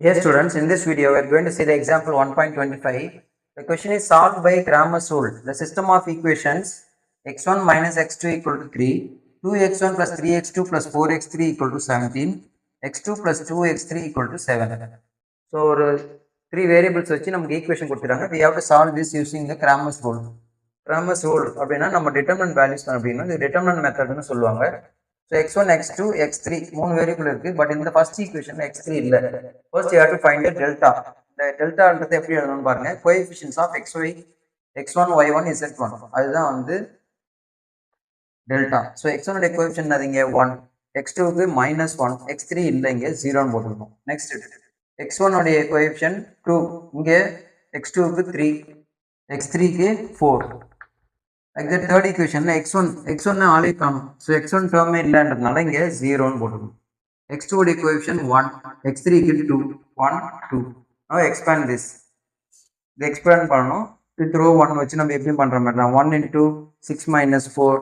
Yes, students, in this video, we are going to see the example 1.25. The question is solved by Cramer's rule. The system of equations x1 minus x2 equal to 3, 2x1 plus 3x2 plus 4x3 equal to 17, x2 plus 2x3 equal to 7. So, three variables which we equation we have to solve this using the Cramer's rule. Cramer's rule, we determinant values, the determinant method. So x1, x2, x3, மூணு variable இருக்கு. But இந்த first ஈக்குவேஷன்ல x3 இல்ல. First you have to find the delta. இந்த டெல்டான்றது எப்படி எழுதணும்னு பாருங்க. Coefficients of xy, x1, y1, z1. அதுதான் வந்து டெல்டா. ஸோ x1 உடைய கோஎஃபிஷியன்ட் என்னதுங்க 1, x2 க்கு -1, x3 இல்ல இங்க 0 ன்னு போட்டுக்கணும். நெக்ஸ்ட் x1 உடைய கோஎஃபிஷியன்ட் 2, இங்க x2 க்கு 3, x3 க்கு 4. Like that third equation x1 ஆலே காணும். So x1 term இல்லன்றதுனால இங்க 0 ன்னு போட்டுக்கணும். x2 உடைய coefficient 1, x3 க்கு 2, 1, 2. Now expand this. இது expand பண்ணனும். with row 1 வச்சு நம்ம எப்படி பண்ற மாதிரி 1 into 6 minus 4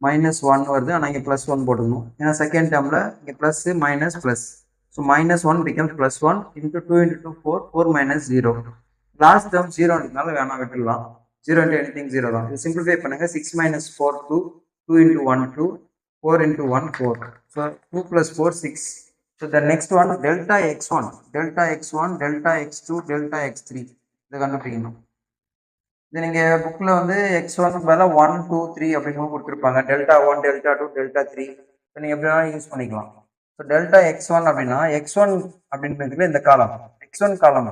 minus 1 வருது. ஆனா இங்க plus 1 போட்டுக்கணும். ஏன்னா செகண்ட் டேர்ம்ல இங்க plus minus plus. So minus 1 becomes plus 1 into 2 into 2 4, 4 minus 0. Last term 0 ன்றதுனால வேணா விட்டுறலாம். 0 into anything 0 தான். இது simplify பண்ணுங்க. 6 minus 4 2, 2 into 1 2, 4 into 1 4. So 2 plus 4 6. So the next one delta x1, delta x1, delta x2, delta x3. இத கண்டுபிடிக்கணும். இது நீங்க புக்ல வந்து x1 க்கு பதிலா 1 2 3 அப்படினு கொடுத்திருப்பாங்க. delta 1, delta 2, delta 3. இப்போ நீங்க எப்படி வேணாலும் யூஸ் பண்ணிக்கலாம். So delta x1 அப்படினா x1 அப்படிங்கிறதுல இந்த காலம் x1 காலம்.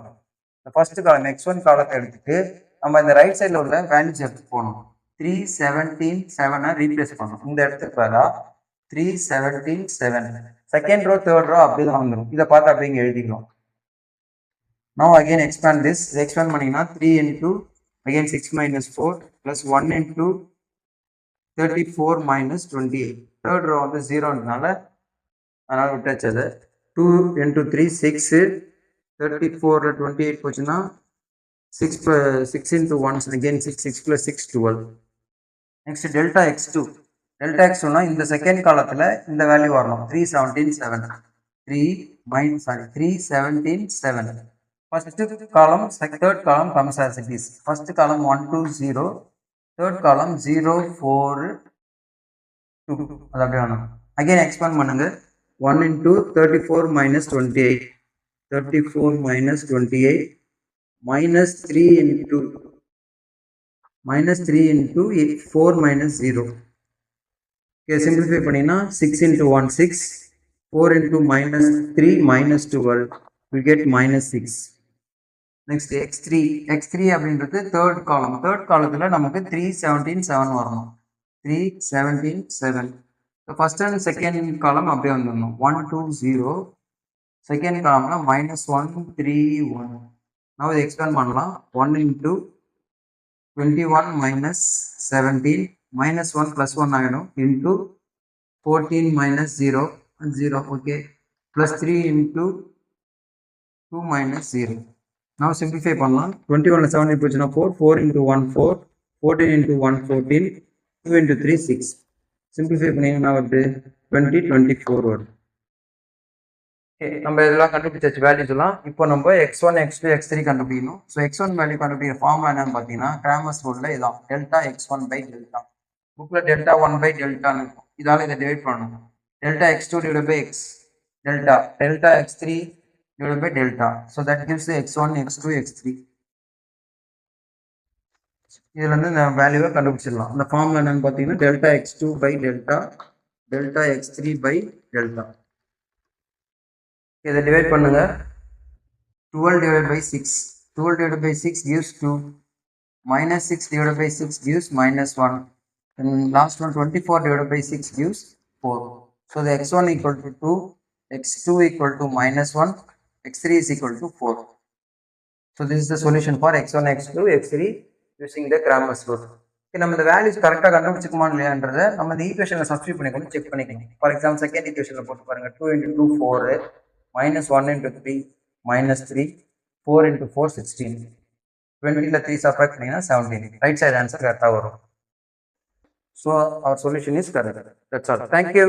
இந்த ஃபர்ஸ்ட் காலம் x1 காலத்தை எடுத்துட்டு நம்ம இந்த ரைட் சைடுல உள்ள வேல்யூஸ் எடுத்து போகணும். 3 17 7 ரீப்ளேஸ் பண்ணணும். இந்த இடத்துக்கு பதிலா 3 17 7. செகண்ட் ரோ தேர்ட் ரோ அப்படியே தான் வந்துடும். இதை பார்த்து அப்படிங்க எழுதிக்கலாம். Now again expand this. expand பண்ணீங்கன்னா 3 into again 6 minus 4 plus 1 into 34 minus 28. Third row வந்து 0ன்றனால அதனால விட்டாச்சு. அது 2 into 3 6, 34 28 போச்சுன்னா 6 into 1 again 6 plus 6 12. Next delta x2. Delta x2 னா இந்த செகண்ட் காலத்துல இந்த வேல்யூ வரணும். 3 17 7. 3 17 7. First column, third column comes as it is. First column 1 2 0, third column 0 4 2. அது அப்படியே வரணும். Again expand பண்ணுங்க. 1 into 34 minus 28. 34 minus 28. minus 3 into 4 minus 0. Okay, simplify பண்ணீங்கன்னா 6 into 1 6, 4 into minus 3 minus 12, we get minus 6. Next x3 அப்படின்றது third column. third columnல நமக்கு 3 17 7 வரணும். 3 17 7. The first and second column அப்படியே வந்துடணும். 1 2 0. second columnல minus 1 3 1. Now we expand பண்ணலாம். 1 into 21 minus 17 minus 1 plus 1 ஆகிடும் into 14 minus 0 and 0. Okay, plus 3 into 2 minus 0. Now simplify பண்ணலாம். 21 17 போச்சுன்னா 4, 4 into 1 4, 14 into 1 14, 2 into 3 6. simplify பண்ணீங்கன்னா வந்து 20 24 வரும். நம்ம இதெல்லாம் கண்டுபிடிச்சாச்சு வேல்யூஸ் எல்லாம். இப்போ நம்ம x1 x2 x3 கண்டுபிடிக்கணும். ஸோ x1 வேல்யூ கண்டுபிடிக்கிற ஃபார்முலா என்னன்னு பார்த்தீங்கன்னா கிராமர்ஸ் ரூல்ல இதான் டெல்டா x1 பை டெல்டா. புக்ல டெல்டா 1 பை டெல்டான்னு இருக்கும். இதால இதை டிவைட் பண்ணணும். Delta x2 divide by x delta, delta x3 divide by delta. So that gives x1 x2 x3. இதுல இருந்து இந்த வேல்யூவை கண்டுபிடிச்சிடலாம். இந்த ஃபார்முலா என்னன்னு பார்த்தீங்கன்னா delta x2 by delta, delta x3 by delta. இதை டிவைட் பண்ணுங்க. 12 divided by 6. 12 divided by 6 gives 2. Minus 6 divided by 6 gives minus 1. And last one 24 divided by 6 gives 4. So the x1 equal to 2, x2 equal to minus 1, x3 is equal to 4. So this is the solution for x1, x2, x3 using the Cramer's rule. நம்ம இந்த values கரெக்டாக கண்டுபிடிச்சிக்குமா இல்லையான்றதை நம்ம இந்த ஈக்குவேஷனில் substitute பண்ணி check பண்ணிக்கணும். For example second ஈக்குவேஷனில் போட்டு பாருங்க. 2 into 2 4, minus 1 into 3 minus 3, 4 into 4 16. 20ல 3 subtract பண்ணீங்கன்னா 17. ரைட் சைடு ஆன்சர் கரெக்டாக வரும். So our solution is correct. That's all. Thank you.